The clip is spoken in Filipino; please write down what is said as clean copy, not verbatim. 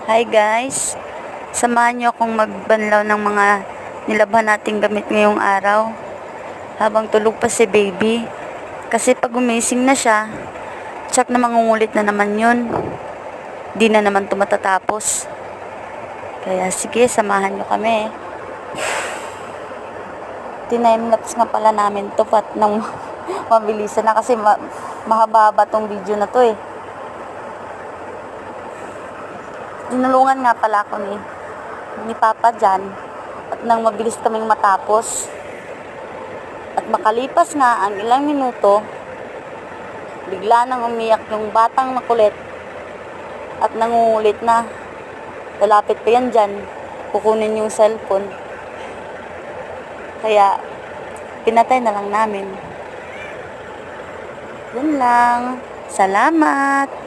Hi guys, samahan niyo akong magbanlaw ng mga nilabhan nating gamit ngayong araw habang tulog pa si baby. Kasi pag gumising na siya, tsak na mangungulit na naman yun. Di na naman ito matatapos. Kaya sige, samahan niyo kami. Tinime-lapse nga pala namin to pat nang mabilisan na kasi mahaba-haba tong video na to eh. Tinulungan nga pala ako ni Papa dyan at nang mabilis kaming matapos. At makalipas nga ang ilang minuto, bigla nang umiyak yung batang makulit at nangungulit na. Lalapit pa yan dyan, kukunin yung cellphone. Kaya, pinatay na lang namin. Yun lang. Salamat!